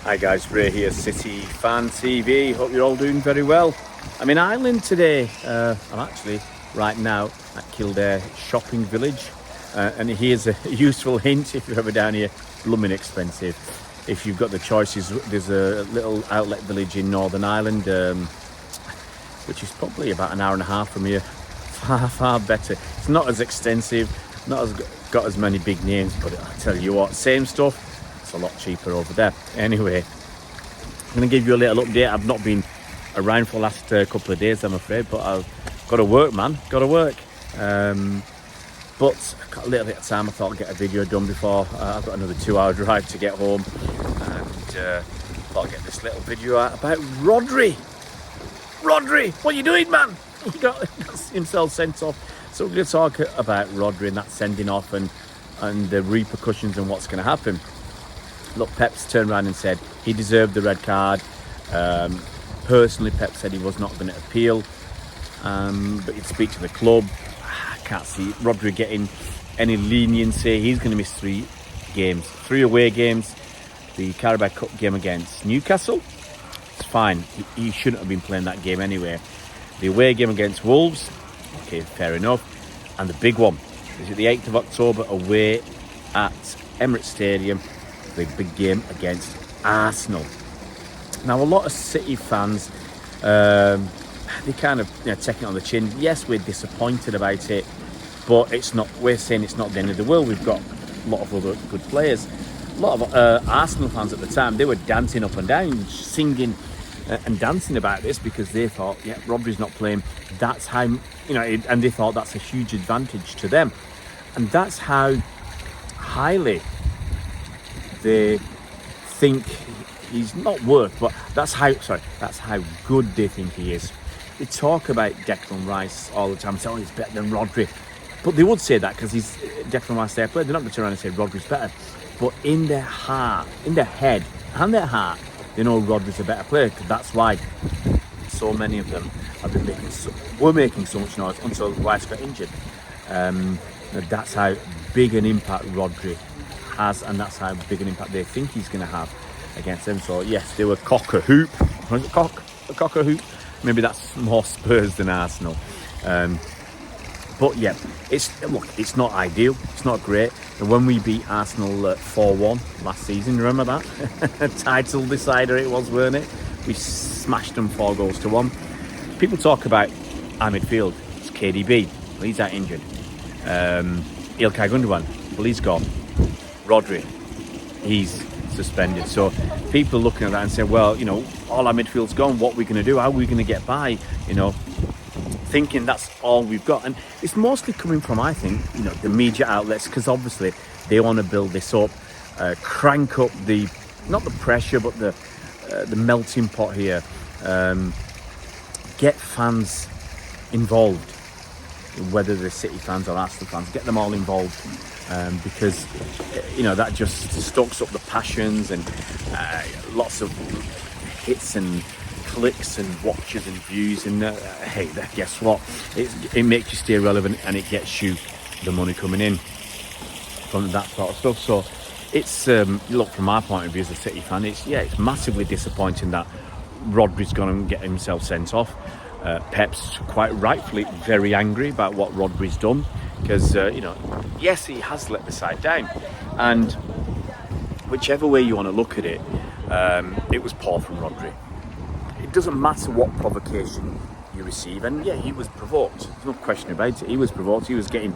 Hi guys, Ray here, City Fan TV. Hope you're all doing very well. I'm in Ireland today. I'm actually right now at Kildare Shopping Village. And here's a useful hint if you're ever down here, blooming expensive. If you've got the choices, there's a little outlet village in Northern Ireland, which is probably about an hour and a half from here. Far better. It's not as extensive, got as many big names, but I tell you what, same stuff. It's a lot cheaper over there. Anyway, I'm going to give you a little update. I've not been around for the last couple of days, I'm afraid, but I've got to work, man. Got to work. But I've got a little bit of time. I thought I'd get a video done before I've got another 2-hour drive to get home. And thought I'd get this little video out about Rodri. Rodri, what are you doing, man? He got himself sent off. So we're going to talk about Rodri and that sending off and the repercussions and what's going to happen. Look, Pep's turned around and said he deserved the red card. Personally, Pep said he was not going to appeal, but he'd speak to the club. I can't see Rodri getting any leniency. He's going to miss 3 away games. The Carabao Cup game against Newcastle, it's fine. He shouldn't have been playing that game anyway. The away game against Wolves, okay, fair enough. And the big one is the 8th of October away at Emirates Stadium. The big game against Arsenal. Now, a lot of City fans, they kind of take it on the chin. Yes, we're disappointed about it, but we're saying it's not the end of the world. We've got a lot of other good players. A lot of Arsenal fans at the time, they were dancing up and down, singing and dancing about this because they thought, yeah, Rodri's not playing. That's how, and they thought that's a huge advantage to them. And that's how highly they think he's not worth, but that's how good they think he is. They talk about Declan Rice all the time, saying, he's better than Rodri. But they would say that because he's Declan Rice their player. They're not going to turn around and say Rodri's better. But in their heart, in their head and their heart, they know Rodri's a better player, because that's why so many of them have been making so much noise until Rice got injured. That's how big an impact Rodri has, and that's how big an impact they think he's going to have against them. So yes, they were cock a hoop. Cock a hoop. Maybe that's more Spurs than Arsenal. But yeah, it's not ideal. It's not great. And when we beat Arsenal 4-1 last season, remember that? Title decider it was, weren't it? We smashed them 4-1. People talk about our midfield. It's KDB. Well, he's out injured. Ilkay Gundogan. Well, he's gone. Rodri, he's suspended. So people looking at that and saying, well, all our midfield's gone. What are we going to do? How are we going to get by? Thinking that's all we've got. And it's mostly coming from, I think, the media outlets, because obviously they want to build this up, crank up not the pressure, but the melting pot here. Get fans involved, whether they're City fans or Arsenal fans, get them all involved. Because that just stokes up the passions and lots of hits and clicks and watches and views, and hey, guess what, it makes you stay relevant, and it gets you the money coming in from that sort of stuff. So it's look, from my point of view as a City fan, it's massively disappointing that Rodri's going to get himself sent off. Pep's quite rightfully very angry about what Rodri's done, because yes, he has let the side down, and whichever way you want to look at it, it was poor from Rodri. It doesn't matter what provocation you receive, and yeah, he was provoked. There's no question about it. He was provoked. He was getting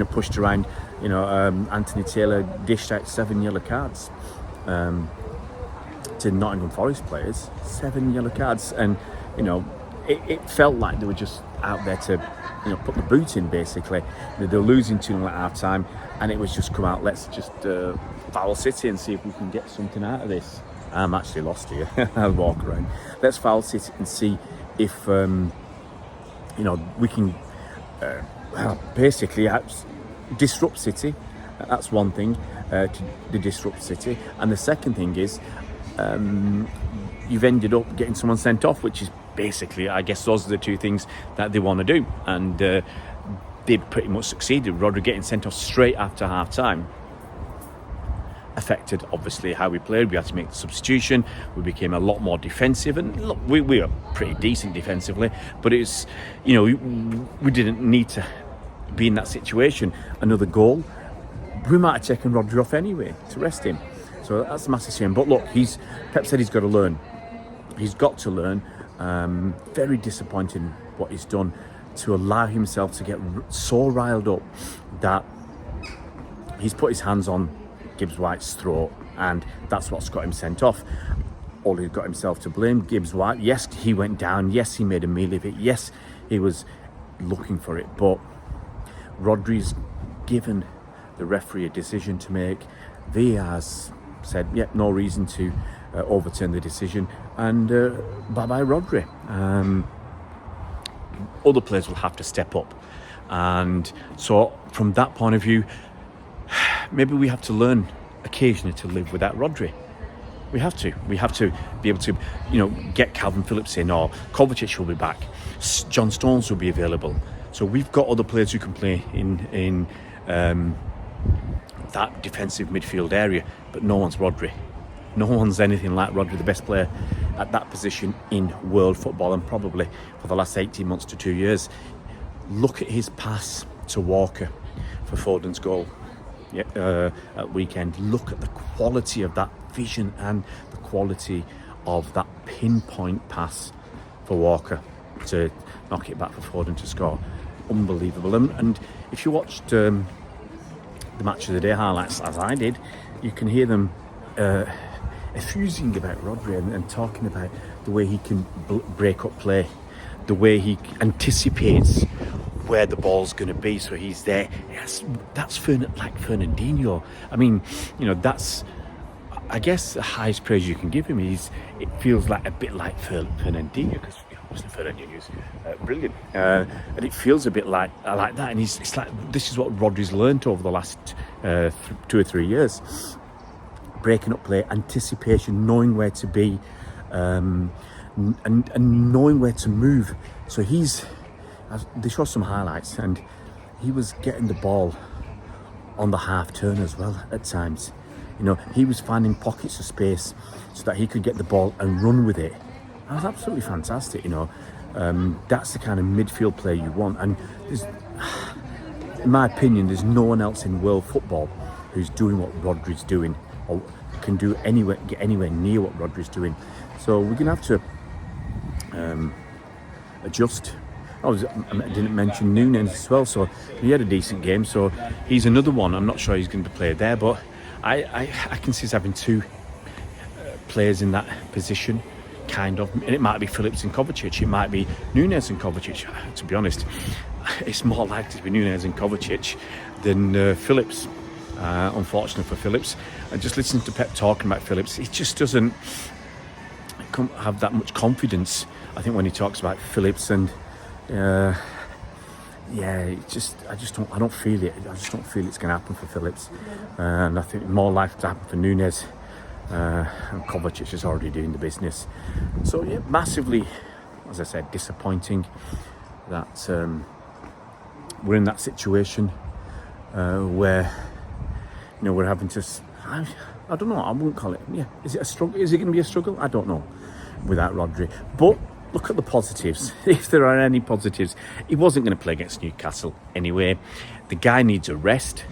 pushed around. Anthony Taylor dished out 7 yellow cards to Nottingham Forest players. 7 yellow cards, and it felt like they were just out there to put the boot in, basically. They were losing 2-0 at half time, and it was just come out, let's just foul City and see if we can get something out of this. I'm actually lost here. I'll walk around. Let's foul City and see if we can basically disrupt City. That's one thing, to disrupt City. And the second thing is you've ended up getting someone sent off, which is basically, I guess those are the two things that they want to do. And they pretty much succeeded. Rodri getting sent off straight after half time. affected, obviously, how we played. We had to make the substitution. We became a lot more defensive, and look, we were pretty decent defensively, but it's, we didn't need to be in that situation. Another goal, we might have taken Rodri off anyway to rest him. So that's a massive shame. But look, Pep said he's got to learn. He's got to learn. Very disappointing what he's done to allow himself to get so riled up that he's put his hands on Gibbs White's throat, and that's what's got him sent off. All he's got himself to blame. Gibbs White, yes, he went down. Yes, he made a meal of it. Yes, he was looking for it. But Rodri's given the referee a decision to make. VAR's said, no reason to overturn the decision, and bye-bye Rodri. Other players will have to step up. And so from that point of view, maybe we have to learn occasionally to live without Rodri. We have to be able to, get Calvin Phillips in, or Kovacic will be back. John Stones will be available. So we've got other players who can play in that defensive midfield area, but no one's Rodri. No one's anything like Rodri, the best player at that position in world football, and probably for the last 18 months to 2 years. Look at his pass to Walker for Foden's goal at weekend. Look at the quality of that vision and the quality of that pinpoint pass for Walker to knock it back for Foden to score. Unbelievable. And if you watched the Match of the Day highlights, as I did, you can hear them effusing about Rodri and talking about the way he can break up play, the way he anticipates where the ball's going to be, so he's there. That's like Fernandinho. I mean, that's, I guess, the highest praise you can give him. It feels like a bit like Fernandinho, because obviously Fernandinho's brilliant, and it feels a bit like that. And it's like, this is what Rodri's learnt over the last 2 or 3 years: breaking up play, anticipation, knowing where to be, and knowing where to move. So they show some highlights, and he was getting the ball on the half turn as well at times. He was finding pockets of space so that he could get the ball and run with it. That was absolutely fantastic. That's the kind of midfield player you want. And in my opinion, there's no one else in world football who's doing what Rodri's doing, or can get anywhere near what Rodri's doing. So we're gonna have to adjust. I didn't mention Núñez as well, so he had a decent game. So he's another one. I'm not sure he's going to play there, but I can see us having two players in that position, kind of. And it might be Phillips and Kovacic. It might be Núñez and Kovacic. To be honest, it's more likely to be Núñez and Kovacic than Phillips. Unfortunately for Phillips. And just listening to Pep talking about Phillips, he just doesn't have that much confidence, I think, when he talks about Phillips. And I don't feel it. I just don't feel it's going to happen for Phillips, and I think more likely to happen for Núñez, and Kovacic is already doing the business. So massively, as I said, disappointing that we're in that situation where we're having to. I don't know. I wouldn't call it. Is it a struggle? Is it going to be a struggle? I don't know without Rodri, but. Look at the positives, if there are any positives. He wasn't going to play against Newcastle anyway. The guy needs a rest,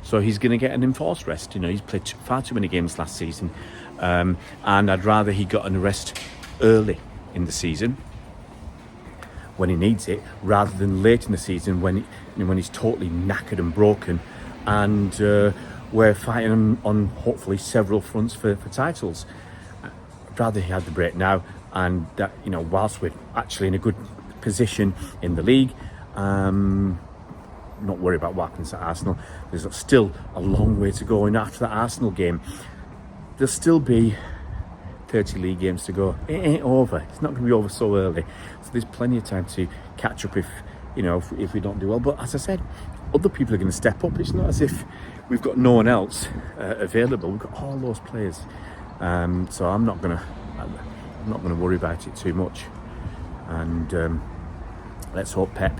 so he's going to get an enforced rest. He's played far too many games last season, and I'd rather he got an rest early in the season when he needs it, rather than late in the season when he's totally knackered and broken, and we're fighting on hopefully several fronts for titles. I'd rather he had the break now. And that, whilst we're actually in a good position in the league, not worry about what happens at Arsenal. There's still a long way to go. And after that Arsenal game, there'll still be 30 league games to go. It ain't over. It's not going to be over so early. So there's plenty of time to catch up if we don't do well. But as I said, other people are going to step up. It's not as if we've got no one else available. We've got all those players. So I'm not going to worry about it too much, and let's hope Pep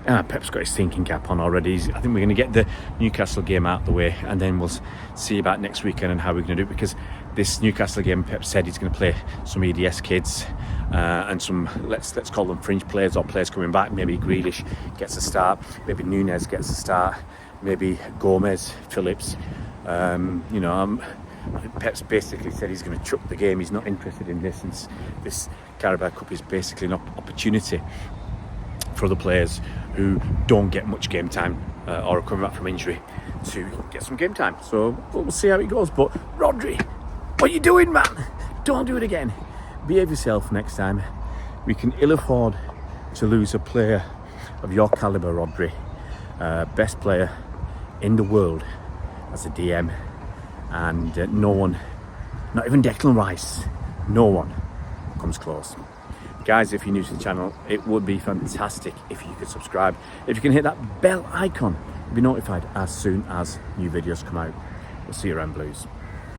Pep's got his thinking cap on already. I think we're going to get the Newcastle game out of the way, and then we'll see about next weekend and how we're going to do it, because this Newcastle game, Pep said he's going to play some EDS kids and some, let's call them fringe players or players coming back. Maybe Grealish gets a start, maybe Nunez gets a start, maybe Gomez, Phillips. I think Pep's basically said he's going to chuck the game. He's not interested in this, and this Carabao Cup is basically an opportunity for the players who don't get much game time or are coming back from injury to get some game time. So we'll see how it goes. But Rodri, what are you doing, man? Don't do it again. Behave yourself next time. We can ill afford to lose a player of your calibre, Rodri. Best player in the world as a DM, and no one, not even Declan Rice, no one comes close. Guys, if you're new to the channel, it would be fantastic if you could subscribe. If you can hit that bell icon, you'll be notified as soon as new videos come out. We'll see you around, Blues.